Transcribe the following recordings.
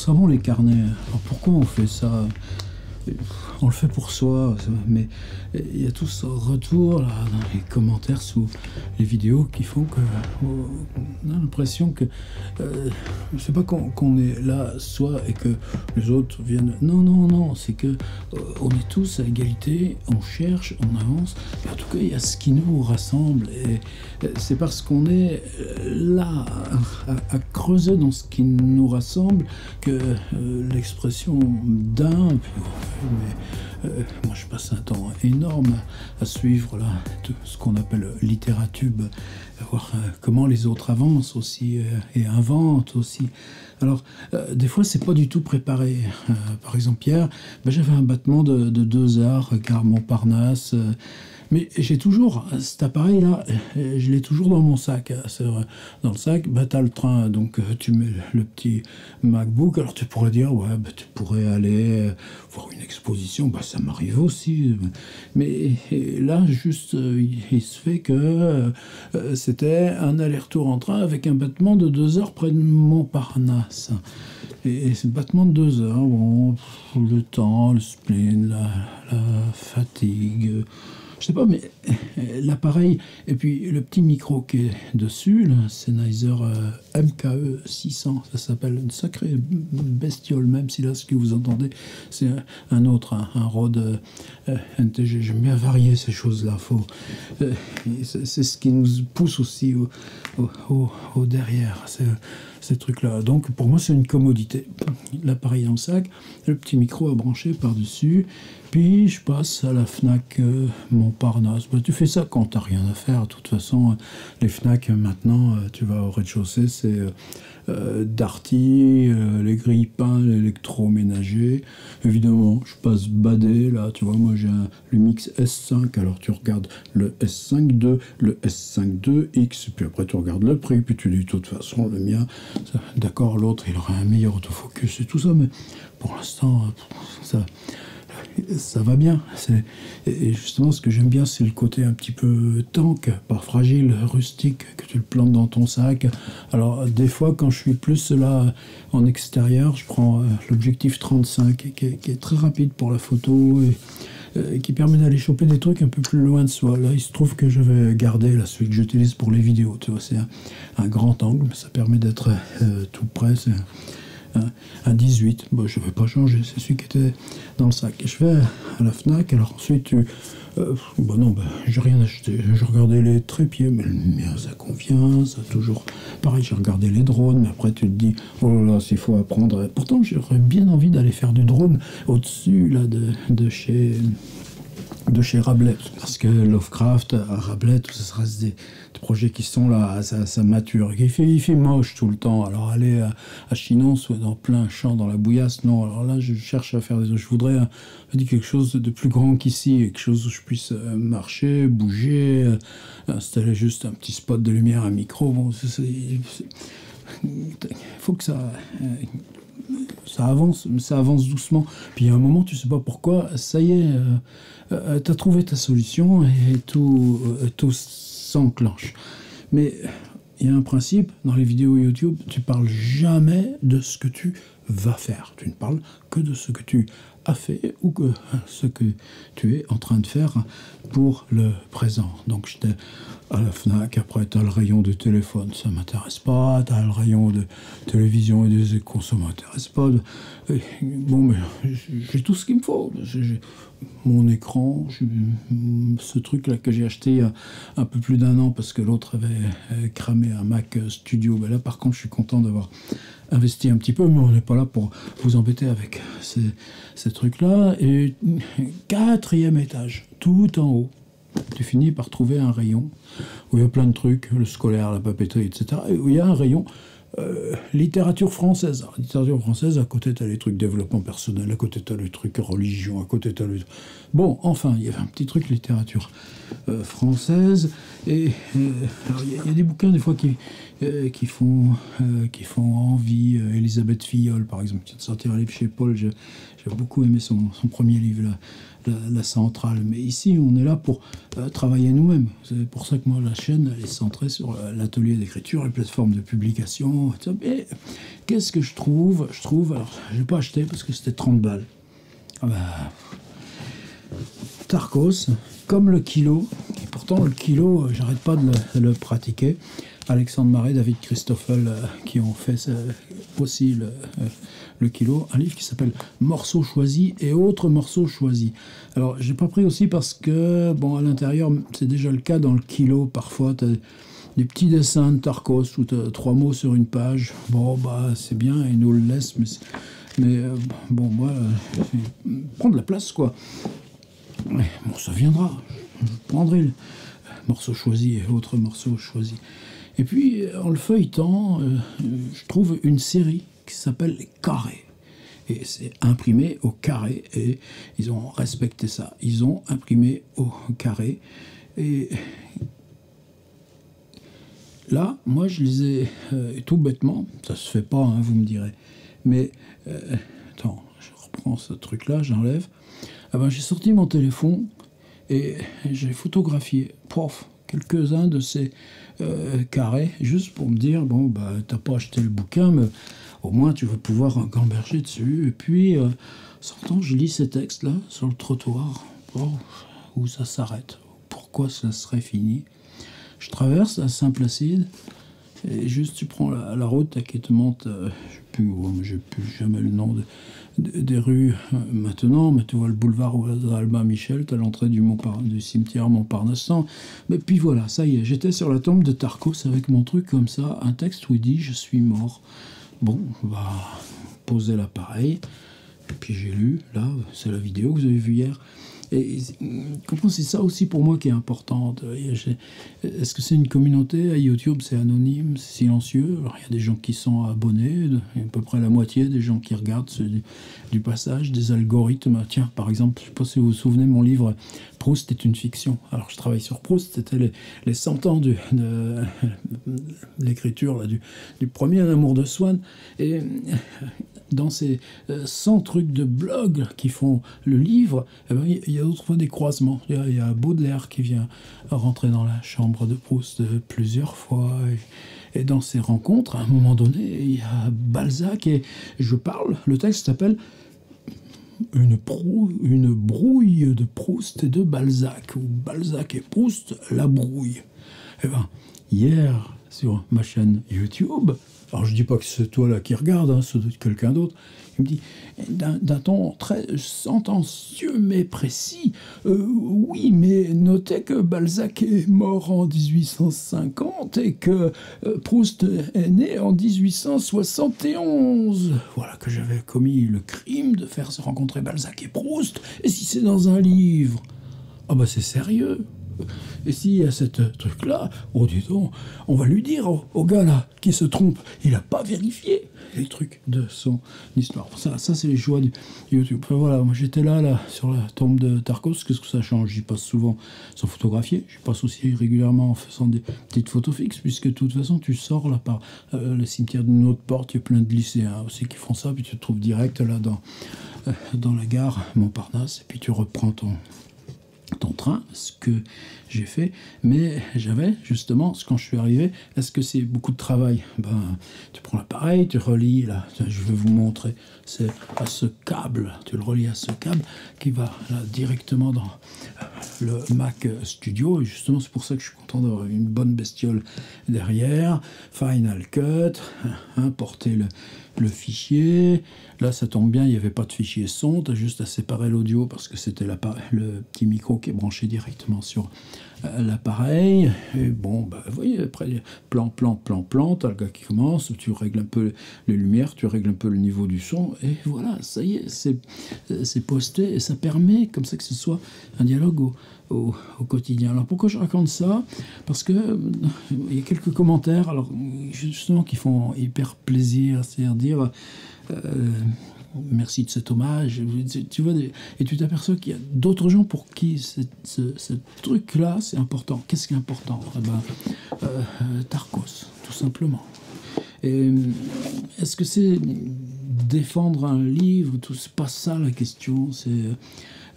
ça bon les carnets. Alors pourquoi on fait ça? On le fait pour soi, mais il y a tout ce retour là dans les commentaires sous les vidéos qui font que on a l'impression que je sais pas qu'on est là soi et que les autres viennent. Non, non, non, c'est que on est tous à égalité, on cherche, on avance. Et en tout cas, il y a ce qui nous rassemble et c'est parce qu'on est là à creuser dans ce qui nous rassemble que l'expression d'un. Mais moi je passe un temps énorme à suivre là, tout ce qu'on appelle littératube, à voir comment les autres avancent aussi et inventent aussi. Alors des fois c'est pas du tout préparé. Par exemple hier, j'avais un battement de 2 heures, gare Montparnasse. Mais j'ai toujours cet appareil-là, je l'ai toujours dans mon sac. Dans le sac, t'as le train, donc tu mets le petit MacBook. Alors tu pourrais dire, ouais, tu pourrais aller voir une exposition. Ça m'arrive aussi. Mais là, juste, il se fait que c'était un aller-retour en train avec un battement de 2 heures près de Montparnasse. Et ce battement de 2 heures, bon, le temps, le spleen, la fatigue... Je sais pas, mais l'appareil, et puis le petit micro qui est dessus, le Sennheiser MKE 600, ça s'appelle une sacrée bestiole, même si là, ce que vous entendez, c'est un autre, un Rode NTG. J'aime bien varier ces choses-là. C'est ce qui nous pousse aussi au derrière, ces trucs-là. Donc, pour moi, c'est une commodité. L'appareil dans le sac, le petit micro à brancher par-dessus, puis je passe à la Fnac Montparnasse. Tu fais ça quand t'as rien à faire. De toute façon, les Fnac, maintenant, tu vas au rez-de-chaussée, c'est Darty, les grille-pains, l'électroménager. Évidemment, je passe bader, là, tu vois, moi j'ai un Lumix S5, alors tu regardes le S5 II, le S5 IIX, puis après tu regardes le prix, puis tu dis, de toute façon, le mien, d'accord, l'autre, il aurait un meilleur autofocus et tout ça, mais pour l'instant, ça va bien. Et justement, ce que j'aime bien, c'est le côté un petit peu tank, pas fragile, rustique, que tu le plantes dans ton sac. Alors, des fois, quand je suis plus là en extérieur, je prends l'objectif 35, qui est très rapide pour la photo et qui permet d'aller choper des trucs un peu plus loin de soi. Là, il se trouve que je vais garder là, celui que j'utilise pour les vidéos. Tu vois, c'est un grand angle, mais ça permet d'être tout près. C'est un 18, je ne vais pas changer, c'est celui qui était dans le sac. Et je vais à la Fnac, alors ensuite, non, j'ai rien acheté. J'ai regardé les trépieds, mais le mien, ça convient, ça toujours... Pareil, j'ai regardé les drones, mais après tu te dis, oh là là, s'il faut apprendre... Pourtant, j'aurais bien envie d'aller faire du drone au-dessus, là, de chez Rabelais, parce que Lovecraft, Rabelais, tout ça, ça reste des projets qui sont là, ça mature. Il fait moche tout le temps. Alors aller à Chinon, soit dans plein champ, dans la bouillasse, non. Alors là, je cherche à faire je voudrais quelque chose de plus grand qu'ici, quelque chose où je puisse marcher, bouger, installer juste un petit spot de lumière, un micro. Bon, il faut que ça avance, mais ça avance doucement. Puis à un moment, tu sais pas pourquoi, ça y est, t'as trouvé ta solution et tout s'enclenche. Mais il y a un principe, dans les vidéos YouTube, tu parles jamais de ce que tu vas faire. Tu ne parles que de ce que tu as fait ou que ce que tu es en train de faire pour le présent. Donc j'étais à la Fnac, après tu as le rayon de téléphone, ça m'intéresse pas, tu as le rayon de télévision et des écrans, ça m'intéresse pas. Bon, mais j'ai tout ce qu'il me faut. J'ai mon écran, ce truc-là que j'ai acheté il y a un peu plus d'1 an parce que l'autre avait cramé un Mac Studio. Là, par contre, je suis content d'avoir investi un petit peu, mais on n'est pas là pour vous embêter avec ces trucs-là. Et 4e étage, tout en haut, tu finis par trouver un rayon où il y a plein de trucs, le scolaire, la papeterie, etc. Et où il y a un rayon littérature française. Alors, littérature française, à côté, tu as les trucs développement personnel, à côté, tu as les trucs religion, à côté, tu as les... Bon, enfin, il y avait un petit truc littérature française. Et il y a des bouquins, des fois, qui font envie. Élisabeth Filleul, par exemple, qui vient de sortir un livre chez Paul. J'ai beaucoup aimé son premier livre, là. la centrale. Mais ici, on est là pour travailler nous-mêmes. C'est pour ça que moi, la chaîne, elle est centrée sur l'atelier d'écriture, les plateformes de publication. Et tout. Et qu'est-ce que je trouve? Alors, je n'ai pas acheté parce que c'était 30 balles. Ah ben, Tarkos, comme le kilo, et pourtant le kilo, j'arrête pas de le pratiquer. Alexandre Marais, David Christoffel, qui ont fait aussi le kilo, un livre qui s'appelle Morceaux choisis et autres morceaux choisis. Alors, j'ai pas pris aussi parce que, bon, à l'intérieur, c'est déjà le cas dans le kilo, parfois, tu as des petits dessins de Tarkos où tu as 3 mots sur une page. Bon, bah, c'est bien, ils nous le laissent, mais bon, moi, prends de la place, quoi. Mais, bon, ça viendra. Je prendrai le morceau choisi et autres morceaux choisis. Et puis, en le feuilletant, je trouve une série qui s'appelle Les Carrés. Et c'est imprimé au carré. Et ils ont respecté ça. Ils ont imprimé au carré. Et là, moi, je les ai tout bêtement. Ça se fait pas, hein, vous me direz. Mais, attends, je reprends ce truc-là, j'enlève. Ah ben, j'ai sorti mon téléphone et j'ai photographié, quelques-uns de ces carrés, juste pour me dire, bon, bah, t'as pas acheté le bouquin, mais au moins tu vas pouvoir gamberger dessus. Et puis, sortant, je lis ces textes-là sur le trottoir, où ça s'arrête, pourquoi ça serait fini. Je traverse à Saint-Placide, et juste tu prends la route qui te monte, j'ai plus jamais le nom des rues maintenant, mais tu vois le boulevard Albin Michel, tu as l'entrée du cimetière Montparnasse. Mais puis voilà, ça y est, j'étais sur la tombe de Tarkos avec mon truc comme ça, un texte où il dit « Je suis mort ». Bon, bah, poser l'appareil, et puis j'ai lu, là, c'est la vidéo que vous avez vue hier. Et c'est ça aussi pour moi qui est important. Est-ce que c'est une communauté? À YouTube, c'est anonyme, c'est silencieux. Alors, il y a des gens qui sont abonnés, à peu près la moitié des gens qui regardent du passage, des algorithmes. Tiens, par exemple, je ne sais pas si vous vous souvenez, mon livre Proust est une fiction. Alors, je travaille sur Proust, c'était les 100 ans de l'écriture du premier Amour de Swann. Et dans ces 100 trucs de blog qui font le livre, eh ben, il y a d'autres fois des croisements. Il y a Baudelaire qui vient rentrer dans la chambre de Proust plusieurs fois. Et dans ces rencontres, à un moment donné, il y a Balzac et je parle. Le texte s'appelle une brouille de Proust et de Balzac, ou Balzac et Proust, la brouille. Eh ben, hier, sur ma chaîne YouTube, alors je dis pas que c'est toi là qui regarde, hein, c'est quelqu'un d'autre, il me dit, d'un ton très sentencieux mais précis, oui, mais notez que Balzac est mort en 1850 et que Proust est né en 1871. Voilà que j'avais commis le crime de faire se rencontrer Balzac et Proust, et si c'est dans un livre, ah bah c'est sérieux. Et s'il y a ce truc-là, oh dis donc, on va lui dire au gars là qui se trompe, il n'a pas vérifié les trucs de son histoire. Ça c'est les joies du YouTube. Enfin, voilà, moi j'étais là sur la tombe de Tarkos. Qu'est-ce que ça change? J'y passe souvent sans photographier. J'y passe aussi régulièrement en faisant des petites photos fixes, puisque de toute façon tu sors là par le cimetière d'une autre porte. Il y a plein de lycéens aussi qui font ça, puis tu te trouves direct là dans la gare Montparnasse, et puis tu reprends ton train, ce que j'ai fait, mais j'avais justement, quand je suis arrivé, est-ce que c'est beaucoup de travail? Ben, tu prends l'appareil, tu relis, là, je vais vous montrer, c'est à ce câble, tu le relis à ce câble qui va là directement dans le Mac Studio, et justement c'est pour ça que je suis content d'avoir une bonne bestiole derrière. Final Cut, importer le fichier. Là, ça tombe bien, il n'y avait pas de fichier son, tu as juste à séparer l'audio parce que c'était le petit micro qui est branché directement sur l'appareil. Et bon, bah, vous voyez, après, plan, tu as le gars qui commence, tu règles un peu les lumières, tu règles un peu le niveau du son, et voilà, ça y est, c'est posté, et ça permet comme ça que ce soit un dialogue au quotidien. Alors pourquoi je raconte ça? Parce que il y a quelques commentaires, alors justement qui font hyper plaisir, c'est-à-dire dire merci de cet hommage, tu vois, et tu t'aperçois qu'il y a d'autres gens pour qui ce truc-là c'est important. Qu'est-ce qui est important? Eh ben, Tarkos, tout simplement. Et est-ce que c'est défendre un livre? C'est pas ça la question, c'est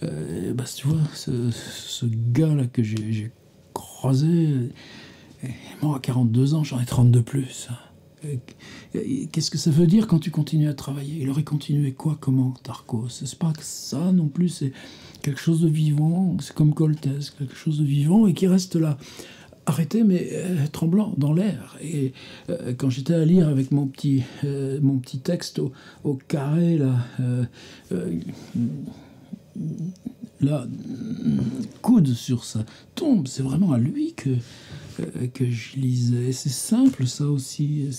Bah, tu vois, ce gars-là que j'ai croisé, est mort à 42 ans, j'en ai 30 de plus. Qu'est-ce que ça veut dire quand tu continues à travailler? Il aurait continué quoi, comment, Tarkos? C'est pas que ça non plus, c'est quelque chose de vivant, c'est comme Coltès, quelque chose de vivant et qui reste là, arrêté mais tremblant dans l'air. Et quand j'étais à lire avec mon petit texte au carré, là, coude sur sa tombe, c'est vraiment à lui que je lisais. Et c'est simple, ça aussi.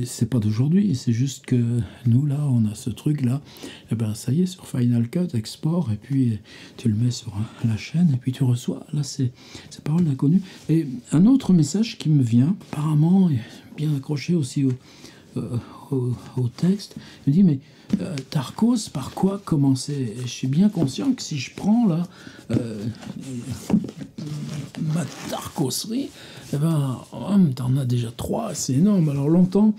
C'est pas d'aujourd'hui, c'est juste que nous, là, on a ce truc-là. Et ben, ça y est, sur Final Cut, export, et puis tu le mets sur la chaîne, et puis tu reçois. Là, c'est parole d'inconnu. Et un autre message qui me vient, apparemment, est bien accroché aussi au texte, il me dit, mais Tarkos, par quoi commencer? Je suis bien conscient que si je prends là ma Tarkoserie, eh ben, t'en as déjà 3, c'est énorme. Alors longtemps,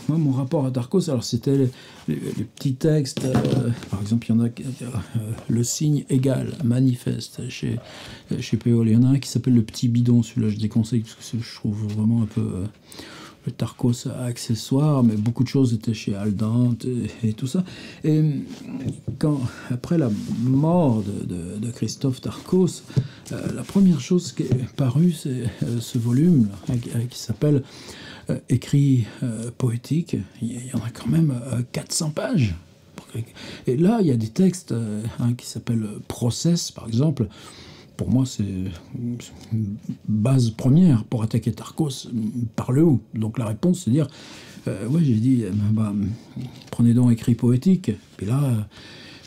moi mon rapport à Tarkos, alors c'était les petits textes, par exemple il y en a le signe égal, manifeste chez Péole. Il y en a un qui s'appelle le petit bidon, celui-là je déconseille parce que je trouve vraiment un peu le Tarkos accessoire, mais beaucoup de choses étaient chez Aldante et tout ça. Et après la mort de Christophe Tarkos, la première chose qui est parue, c'est ce volume qui s'appelle Écrits poétiques. Il y en a quand même 400 pages. Et là, il y a des textes qui s'appellent Process, par exemple. Pour moi, c'est une base première pour attaquer Tarkos. Par le où? Donc la réponse, c'est dire, ouais, j'ai dit, prenez donc Écrit poétique. Puis là,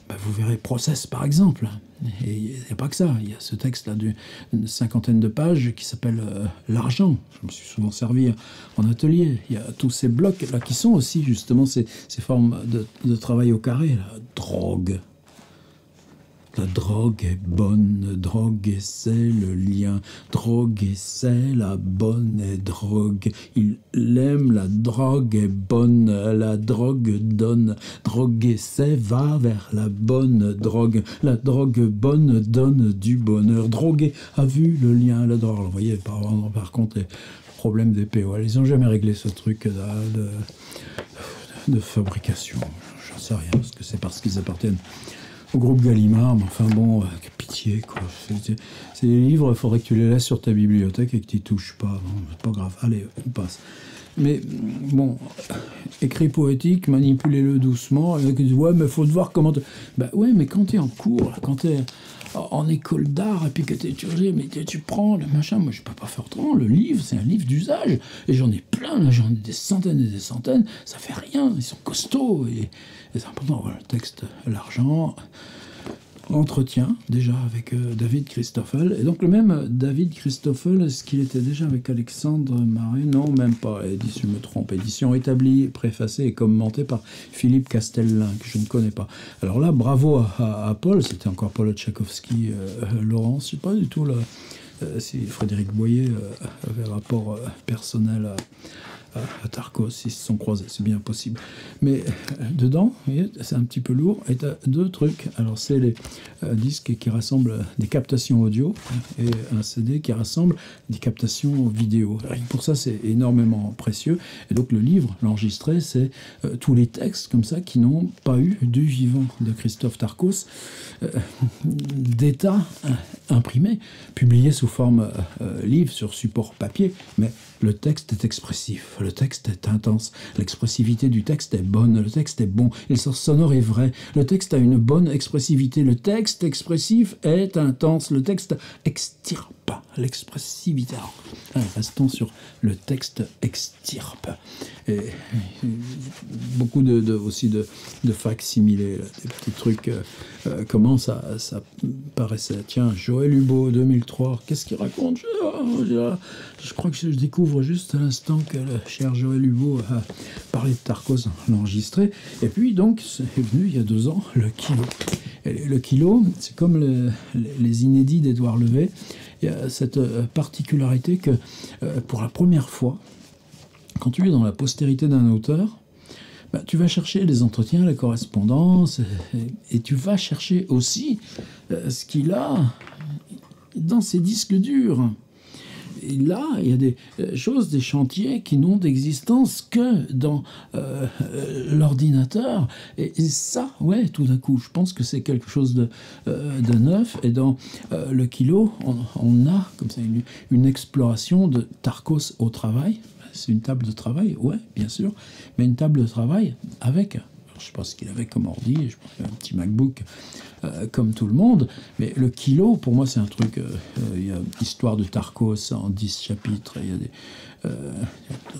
vous verrez Process, par exemple. Et il n'y a pas que ça. Il y a ce texte-là d'une 50aine de pages qui s'appelle L'argent. Je me suis souvent servi en atelier. Il y a tous ces blocs-là qui sont aussi, justement, ces formes de travail au carré. La drogue. La drogue est bonne, drogue c'est le lien, drogue c'est la bonne est drogue. Il aime, la drogue est bonne, la drogue donne, drogue c'est va vers la bonne drogue. La drogue bonne donne du bonheur. Drogué a vu le lien, la drogue. Vous voyez, par contre, les problèmes des POL, ils n'ont jamais réglé ce truc de fabrication. J'en sais rien, parce que c'est parce qu'ils appartiennent au groupe Gallimard, mais enfin bon, pitié, quoi. C'est des livres, il faudrait que tu les laisses sur ta bibliothèque et que tu n'y touches pas. Non, c'est pas grave. Allez, on passe. Mais bon, écrit poétique, manipulez-le doucement. Et tu dis, ouais, mais il faut voir comment... ouais, mais quand tu es en cours, quand tu es en école d'art, et puis que tu es étudié, mais tu prends le machin, moi je peux pas faire autrement. Le livre, c'est un livre d'usage. Et j'en ai plein, là, j'en ai des centaines et des centaines. Ça fait rien, ils sont costauds. Et c'est important. Voilà, le texte, l'argent... Entretien déjà avec David Christoffel. Et donc le même David Christoffel, est-ce qu'il était déjà avec Alexandre Marais? Non, même pas. Je me trompe. Édition établie, préfacée et commentée par Philippe Castellin, que je ne connais pas. Alors là, bravo à Paul. C'était encore Paul Tchaikovsky, Laurence. Je ne sais pas du tout là, si Frédéric Boyer avait rapport personnel à Tarkos, ils se sont croisés, c'est bien possible. Mais dedans, c'est un petit peu lourd, et tu as 2 trucs. Alors, c'est les disques qui rassemblent des captations audio et un CD qui rassemble des captations vidéo. Rien que pour ça, c'est énormément précieux. Et donc, le livre, l'enregistré, c'est tous les textes comme ça qui n'ont pas eu du vivant de Christophe Tarkos, d'état imprimé, publié sous forme livre sur support papier, mais le texte est expressif, le texte est intense, l'expressivité du texte est bonne, le texte est bon, il sort sonore et vrai, le texte a une bonne expressivité, le texte expressif est intense, le texte extirpe l'expressivité. Alors, restons sur le texte extirpe. Et beaucoup aussi de facsimilés, des petits trucs, comment ça paraissait. Tiens, Joël Hubaut, 2003, qu'est-ce qu'il raconte? Je crois que je découvre juste à l'instant que le cher Joël Hubaut a parlé de Tarkos, l'enregistré. Et puis donc, est venu il y a 2 ans, le kilo. Et le kilo, c'est comme les inédits d'Édouard Levet. Il y a cette particularité que pour la première fois, quand tu es dans la postérité d'un auteur, bah, tu vas chercher les entretiens, les correspondances, et tu vas chercher aussi ce qu'il a dans ses disques durs. Et là, il y a des choses, des chantiers qui n'ont d'existence que dans l'ordinateur. Et ça, ouais, tout d'un coup, je pense que c'est quelque chose de neuf. Et dans le kilo, on a comme ça une exploration de Tarkos au travail. C'est une table de travail, ouais, bien sûr, mais une table de travail avec... Je ne sais pas ce qu'il avait comme ordi, je pense qu'il avait un petit MacBook comme tout le monde, mais le kilo, pour moi, c'est un truc... il y a l'histoire de Tarkos en 10 chapitres, il y a des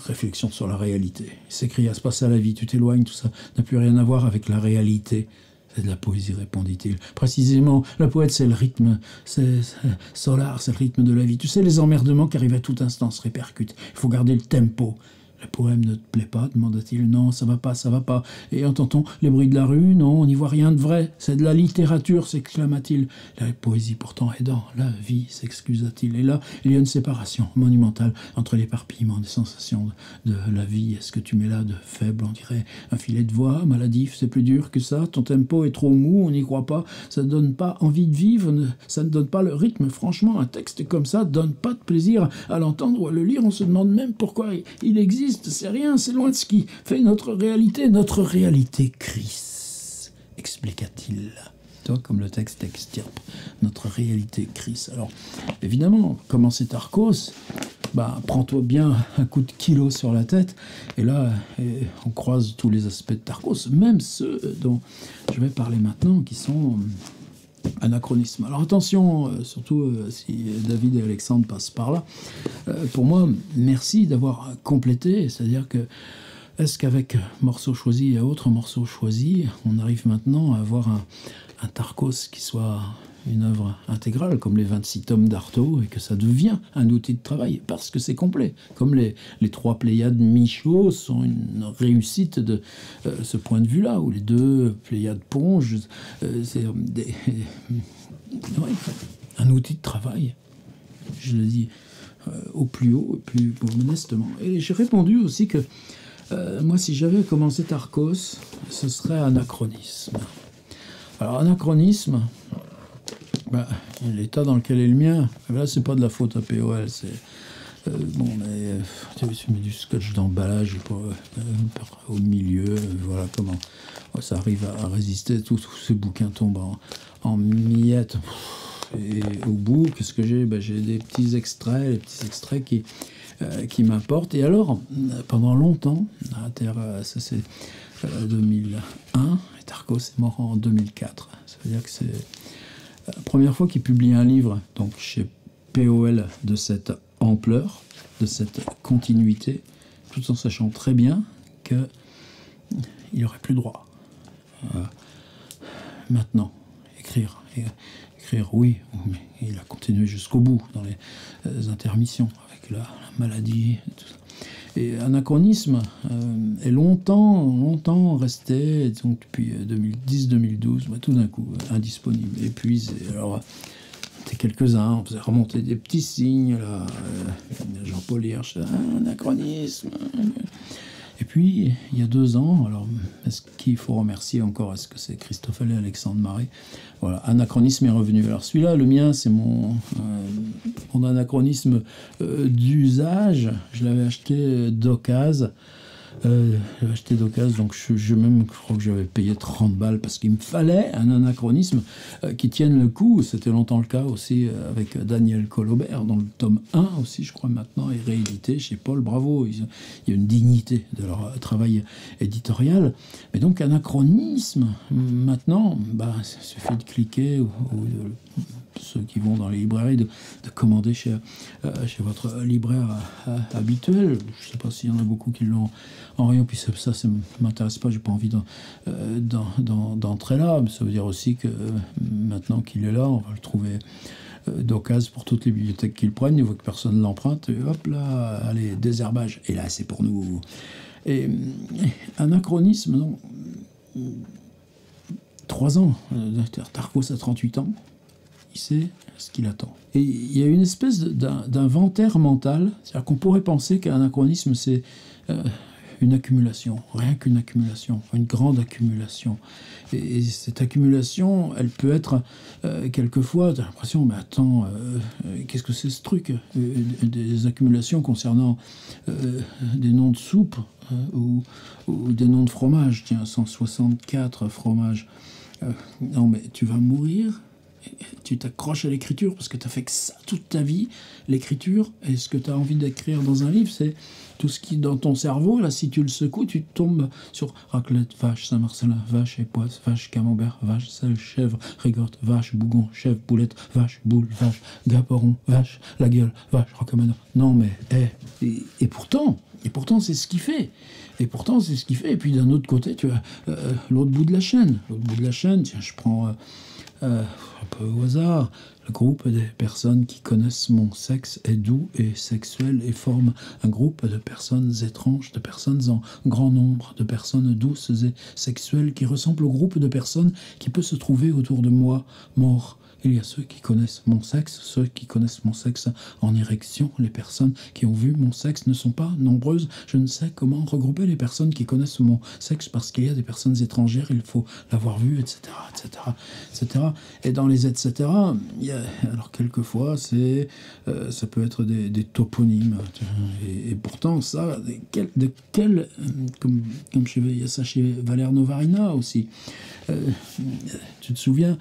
réflexions sur la réalité. Il s'écrit à se passer à la vie, tu t'éloignes, tout ça n'a plus rien à voir avec la réalité. C'est de la poésie, répondit-il. Précisément, la poète, c'est le rythme, c'est solar, c'est le rythme de la vie. Tu sais, les emmerdements qui arrivent à tout instant se répercutent. Il faut garder le tempo. Le poème ne te plaît pas, demanda-t-il. Non, ça va pas, ça va pas. Et entend-on les bruits de la rue? Non, on n'y voit rien de vrai. C'est de la littérature, s'exclama-t-il. La poésie pourtant est dans la vie, s'excusa-t-il. Et là, il y a une séparation monumentale entre l'éparpillement des sensations de la vie. Est-ce que tu mets là de faible, on dirait un filet de voix, maladif, c'est plus dur que ça. Ton tempo est trop mou, on n'y croit pas. Ça ne donne pas envie de vivre, ça ne donne pas le rythme. Franchement, un texte comme ça donne pas de plaisir à l'entendre ou à le lire. On se demande même pourquoi il existe. C'est rien, c'est loin de ce qui fait notre réalité, Chris, expliqua-t-il. Toi, comme le texte extirpe, notre réalité, Chris. Alors, évidemment, comment c'est Tarkos, bah, prends-toi bien un coup de kilo sur la tête, et là, on croise tous les aspects de Tarkos, même ceux dont je vais parler maintenant, qui sont anachronisme. Alors attention, surtout si David et Alexandre passent par là, pour moi, merci d'avoir complété, c'est-à-dire que est-ce qu'avec morceaux choisis et autres morceaux choisis, on arrive maintenant à avoir un Tarkos qui soit une œuvre intégrale, comme les 26 tomes d'Artaud, et que ça devient un outil de travail, parce que c'est complet. Comme les 3 Pléiades Michaud sont une réussite de ce point de vue-là, ou les 2 Pléiades Ponge, c'est un outil de travail, je le dis au plus haut, et plus modestement. Et j'ai répondu aussi que moi, si j'avais commencé Tarkos, ce serait anachronisme. Alors, anachronisme... Bah, l'état dans lequel est le mien, là, c'est pas de la faute à POL, c'est... bon, mais tu mets du scotch d'emballage au milieu, voilà comment ça arrive à résister, tous ces bouquins tombent en miettes. Et au bout, qu'est-ce que j'ai? Bah, j'ai des petits extraits, qui m'importent. Et alors, pendant longtemps, à Terre, ça c'est 2001, et Tarkos est mort en 2004. Ça veut dire que c'est la première fois qu'il publie un livre, donc chez POL, de cette ampleur, de cette continuité, tout en sachant très bien qu'il n'y aurait plus droit. Maintenant, écrire, oui, mais il a continué jusqu'au bout dans les intermissions, avec la maladie, et tout ça. Et anachronisme est longtemps resté, donc depuis 2010-2012, tout d'un coup, indisponible, épuisé. Alors, c'était quelques-uns, on faisait remonter des petits signes, là, Jean-Paul Hirsch, anachronisme. Et puis, il y a 2 ans, alors, est-ce qu'il faut remercier encore? Est-ce que c'est Christophe Allais et Alexandre Marais? Voilà, anachronisme est revenu. Alors celui-là, le mien, c'est mon anachronisme d'usage. Je l'avais acheté d'occasion. Donc je crois que j'avais payé 30 balles parce qu'il me fallait un anachronisme qui tienne le coup. C'était longtemps le cas aussi avec Daniel Colobert, dont le tome 1 aussi, je crois, maintenant est réédité chez Paul. Bravo, il y a une dignité de leur travail éditorial. Mais donc anachronisme, maintenant, bah, il suffit de cliquer ou ceux qui vont dans les librairies, de commander chez votre libraire habituel. Je ne sais pas s'il y en a beaucoup qui l'ont en rayon, puis ça ne m'intéresse pas, j'ai pas envie d'entrer là, mais ça veut dire aussi que maintenant qu'il est là, on va le trouver d'occasion pour toutes les bibliothèques qui le prennent, il voit que personne ne l'emprunte, et hop là, allez, désherbage, et là c'est pour nous. Et anachronisme, non, 3 ans, Tarkos a 38 ans, il sait ce qu'il attend. Et il y a une espèce d'inventaire mental, c'est-à-dire qu'on pourrait penser qu'un anachronisme, c'est une accumulation, rien qu'une accumulation, une grande accumulation. Et cette accumulation, elle peut être, quelquefois, tu as l'impression, mais attends, qu'est-ce que c'est ce truc? Des accumulations concernant des noms de soupe ou des noms de fromage. Tiens, 164 fromages. Non, mais tu vas mourir. Tu t'accroches à l'écriture parce que tu as fait que ça toute ta vie, l'écriture, et ce que tu as envie d'écrire dans un livre, c'est tout ce qui dans ton cerveau, là, si tu le secoues, tu tombes sur raclette, vache, Saint-Marcelin, vache, époisse, vache, camembert, vache, sel, chèvre, rigotte, vache, bougon, chèvre, boulette, vache, boule, vache, gaperon, vache, la gueule, vache, rocamadour. Non, mais, et pourtant, c'est ce qu'il fait. Et pourtant, c'est ce qu'il fait. Et puis d'un autre côté, tu as l'autre bout de la chaîne. L'autre bout de la chaîne, tiens, je prends un peu au hasard. Le groupe des personnes qui connaissent mon sexe est doux et sexuel et forme un groupe de personnes étranges, de personnes en grand nombre, de personnes douces et sexuelles qui ressemblent au groupe de personnes qui peut se trouver autour de moi, mort. Il y a ceux qui connaissent mon sexe, ceux qui connaissent mon sexe en érection. Les personnes qui ont vu mon sexe ne sont pas nombreuses. Je ne sais comment regrouper les personnes qui connaissent mon sexe parce qu'il y a des personnes étrangères, il faut l'avoir vu, etc., etc., etc. Et dans les etc., il y a, alors quelquefois, ça peut être des toponymes. Et pourtant, ça, comme il y a ça chez Valère Novarina aussi. Tu te souviens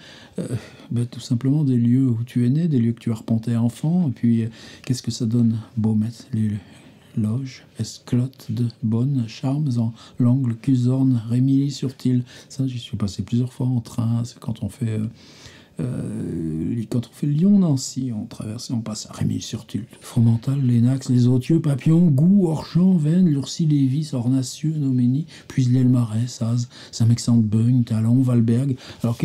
tout simplement des lieux où tu es né, des lieux que tu as arpentés enfant, et puis qu'est-ce que ça donne? Baumet, les loges, esclotes de bonnes charmes en l'angle, Cuzorne, Rémilly-sur-Tille. Ça, j'y suis passé plusieurs fois en train, c'est quand on fait Lyon-Nancy, on passe à Rémilly-sur-Tille. Fromental, Lénax, les Autieux, Papillon, Goût, Orchamps, Vennes, Lurcy, Lévis, Ornacieux, Noménie, Puiselay, le Marais, Saz, Saint-Mexant-de-Beugne, Talon, Valberg. Alors,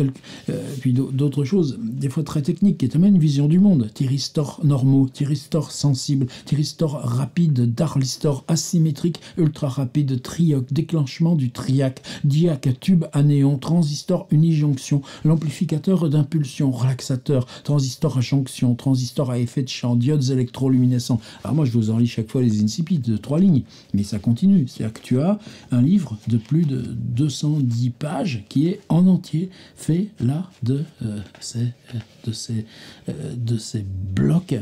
puis d'autres choses, des fois très techniques, qui est même une vision du monde. Thyristor normaux, thyristor sensible, thyristor rapide, darlistor asymétrique, ultra rapide, trioc, déclenchement du triac, diac, tube à néon, transistor unijonction, l'amplificateur d'impulsion, relaxateur, transistor à jonction, transistor à effet de champ, diodes électroluminescents. Alors moi, je vous en lis chaque fois les insipides de 3 lignes, mais ça continue. C'est-à-dire que tu as un livre de plus de 210 pages qui est en entier fait là de ces blocs.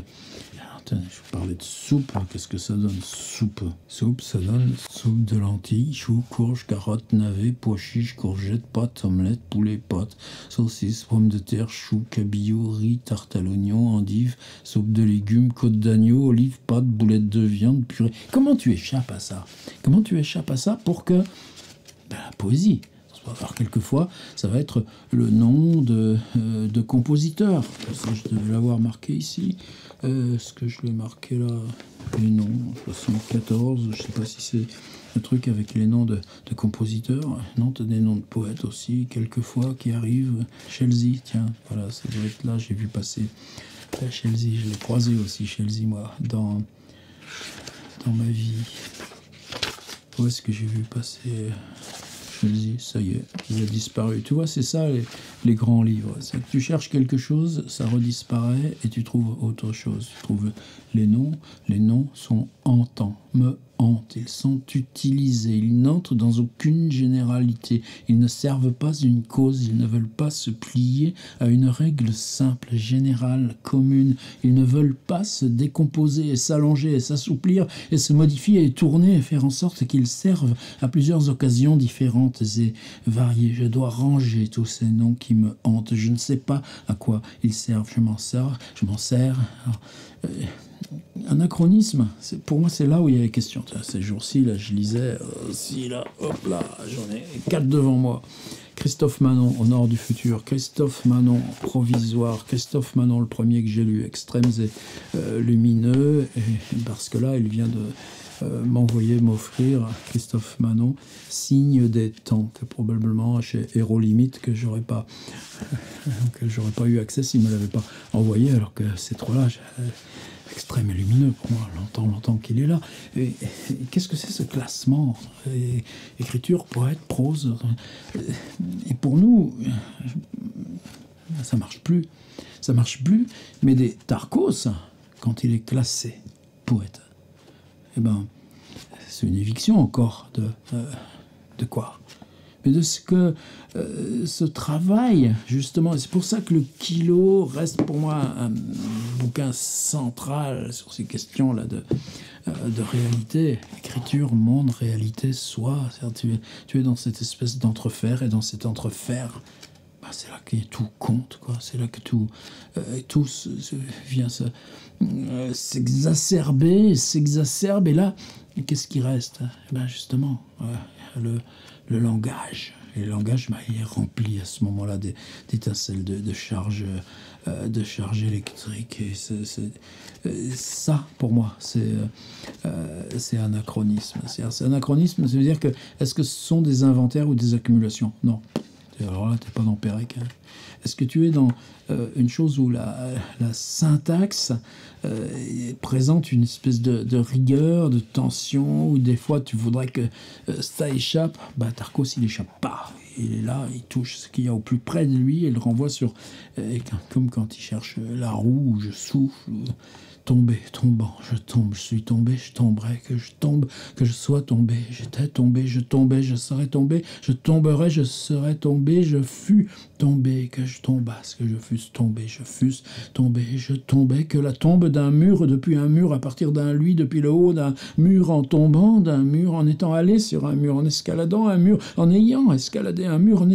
Je vous parlais de soupe. Qu'est-ce que ça donne, soupe? Soupe, ça donne soupe de lentilles, choux, courges, carottes, navets, pois chiches, courgettes, pâtes, omelettes, poulet, pâtes, saucisses, pommes de terre, choux, cabillaud, riz, tarte à l'oignon, endives, soupe de légumes, côte d'agneau, olives, pâtes, boulettes de viande, purée. Comment tu échappes à ça? Comment tu échappes à ça pour que... la poésie. Alors quelquefois, ça va être le nom de compositeur. Ça, je devais l'avoir marqué ici. Est-ce que je l'ai marqué là? Les noms, 74, je ne sais pas si c'est le truc avec les noms de compositeurs. Non, tu as des noms de poètes aussi, quelquefois, qui arrivent. Chelsea, tiens, voilà, ça doit être là, j'ai vu passer. Chelsea, je l'ai croisé aussi, Chelsea, moi, dans ma vie. Où est-ce que j'ai vu passer ça y est, il a disparu. Tu vois, c'est ça les grands livres. C'est que tu cherches quelque chose, ça redisparaît et tu trouves autre chose. Tu trouves les noms sont hantants, me hantent, ils sont utilisés, ils n'entrent dans aucune généralité, ils ne servent pas une cause, ils ne veulent pas se plier à une règle simple, générale, commune, ils ne veulent pas se décomposer et s'allonger et s'assouplir et se modifier et tourner et faire en sorte qu'ils servent à plusieurs occasions différentes et variées. Je dois ranger tous ces noms qui me hantent, je ne sais pas à quoi ils servent, je m'en sers. Alors, anachronisme, pour moi c'est là où il y a les questions. Ces jours-ci, là, je lisais, hop là, j'en ai 4 devant moi. Christophe Manon, Au nord du futur. Christophe Manon, Provisoire. Christophe Manon, le premier que j'ai lu, Extrêmes et lumineux, et parce que là, il vient de m'offrir, Christophe Manon, Signe des temps, que probablement chez Héros Limite, que j'aurais pas eu accès s'il ne me l'avait pas envoyé, alors que ces trois-là, Extrême et lumineux, pour moi, longtemps qu'il est là. Et qu'est-ce que c'est ce classement? Écriture, poète, prose. Et pour nous, ça marche plus. Ça marche plus, mais des Tarkos, quand il est classé poète, eh ben, c'est une éviction encore de quoi? Mais de ce que ce travail, justement, c'est pour ça que le kilo reste pour moi un bouquin central sur ces questions-là de réalité, écriture, monde, réalité, soi. Tu es dans cette espèce d'entrefer, et dans cet entrefer, bah, c'est là que tout compte, quoi. C'est là que tout vient s'exacerbe, et là, qu'est-ce qui reste? Ben justement, le langage. Et le langage, bah, il est rempli à ce moment-là d'étincelles de charges électriques. Et ça, pour moi, c'est anachronisme. C'est anachronisme, ça veut dire que, est-ce que ce sont des inventaires ou des accumulations? Non. Alors là, tu n'es pas dans Pérec. Hein. Est-ce que tu es dans une chose où la syntaxe présente une espèce de rigueur, de tension, où des fois tu voudrais que ça échappe? Bah, Tarkos, il n'échappe pas. Il est là, il touche ce qu'il y a au plus près de lui et le renvoie sur... comme quand il cherche la roue où je souffle... Tomber, tombant, je tombe, je suis tombé, je tomberai, que je tombe, que je sois tombé, j'étais tombé, je tombais, je serais tombé, je tomberai, je serais tombé, je fus tombé, que je tombasse, que je fusse tombé, je fusse tombé, je tombais, que la tombe d'un mur, depuis un mur, à partir d'un lui, depuis le haut d'un mur en tombant, d'un mur en étant allé sur un mur, en escaladant un mur, en ayant escaladé un mur,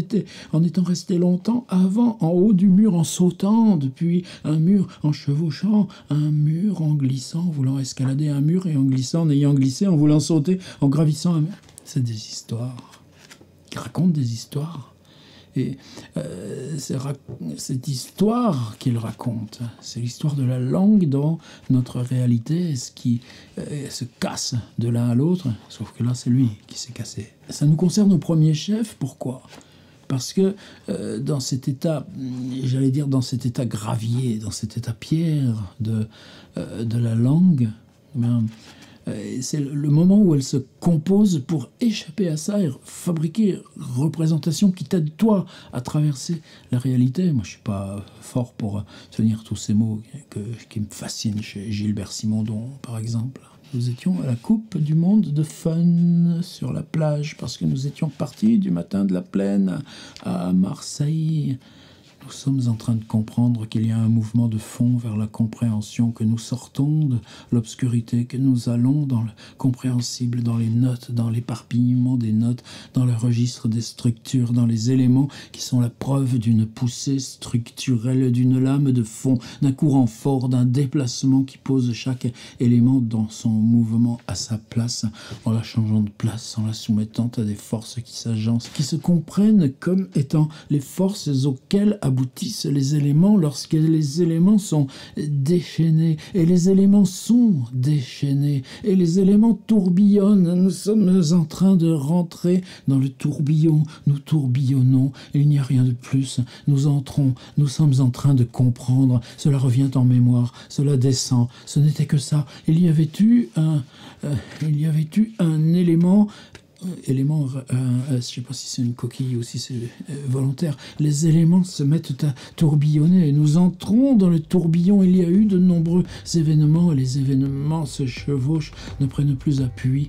en étant resté longtemps avant, en haut du mur, en sautant depuis un mur, en chevauchant un mur, en glissant, en voulant escalader un mur, et en glissant, en ayant glissé, en voulant sauter, en gravissant un mur. C'est des histoires qui racontent des histoires. Et cette histoire qu'il raconte, c'est l'histoire de la langue dans notre réalité, ce qui se casse de l'un à l'autre, sauf que là, c'est lui qui s'est cassé. Ça nous concerne au premier chef, pourquoi ? Parce que dans cet état, j'allais dire dans cet état gravier, dans cet état pierre de la langue, ben, c'est le moment où elle se compose pour échapper à ça et fabriquer une représentation qui t'aide, toi, à traverser la réalité. Moi, je ne suis pas fort pour tenir tous ces mots qui me fascinent chez Gilbert Simondon, par exemple. Nous étions à la Coupe du Monde de Fun sur la plage parce que nous étions partis du matin de la plaine à Marseille. Nous sommes en train de comprendre qu'il y a un mouvement de fond vers la compréhension, que nous sortons de l'obscurité, que nous allons dans le compréhensible, dans les notes, dans l'éparpillement des notes, dans le registre des structures, dans les éléments qui sont la preuve d'une poussée structurelle, d'une lame de fond, d'un courant fort, d'un déplacement qui pose chaque élément dans son mouvement à sa place, en la changeant de place, en la soumettant à des forces qui s'agencent, qui se comprennent comme étant les forces auxquelles aboutissent les éléments lorsque les éléments sont déchaînés. Et les éléments sont déchaînés. Et les éléments tourbillonnent. Nous sommes en train de rentrer dans le tourbillon. Nous tourbillonnons. Et il n'y a rien de plus. Nous entrons. Nous sommes en train de comprendre. Cela revient en mémoire. Cela descend. Ce n'était que ça. Il y avait eu un élément... je ne sais pas si c'est une coquille ou si c'est volontaire, les éléments se mettent à tourbillonner et nous entrons dans le tourbillon. Il y a eu de nombreux événements et les événements se chevauchent, ne prennent plus appui,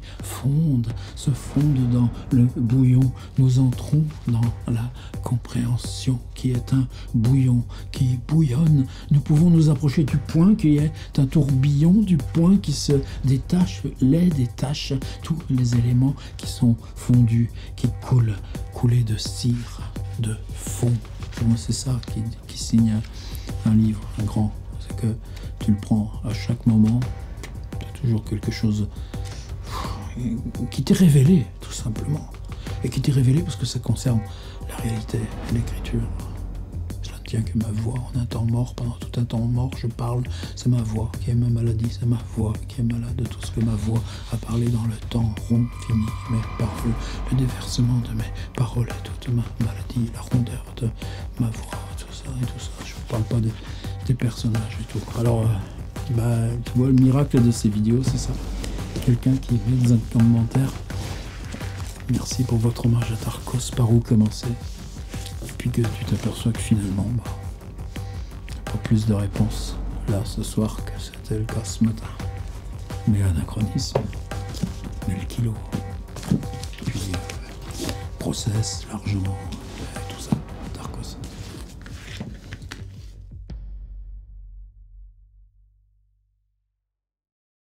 se fondent dans le bouillon. Nous entrons dans la compréhension qui est un bouillon qui bouillonne. Nous pouvons nous approcher du point qui est un tourbillon, du point qui se détache, les détache, tous les éléments qui sont fondus, qui coulés de cire, de fond. Pour moi, c'est ça qui signe un livre, un grand. C'est que tu le prends à chaque moment, tu as toujours quelque chose qui t'est révélé, tout simplement. Et qui t'est révélé parce que ça concerne la réalité, l'écriture. Cela ne tient que ma voix en un temps mort. Pendant tout un temps mort, je parle. C'est ma voix qui est ma maladie. C'est ma voix qui est malade de tout ce que ma voix a parlé dans le temps rond, fini. Mais parfois, le déversement de mes paroles et toute ma maladie, la rondeur de ma voix, tout ça et tout ça. Je ne parle pas des personnages et tout. Alors, tu vois, le miracle de ces vidéos, c'est ça. Quelqu'un qui met dans un commentaire: merci pour votre hommage à Tarkos, par où commencer? Et puis que tu t'aperçois que finalement, pas plus de réponses là ce soir que c'était le cas ce matin. Mais anachronisme. Mais le kilo. Puis, process, l'argent,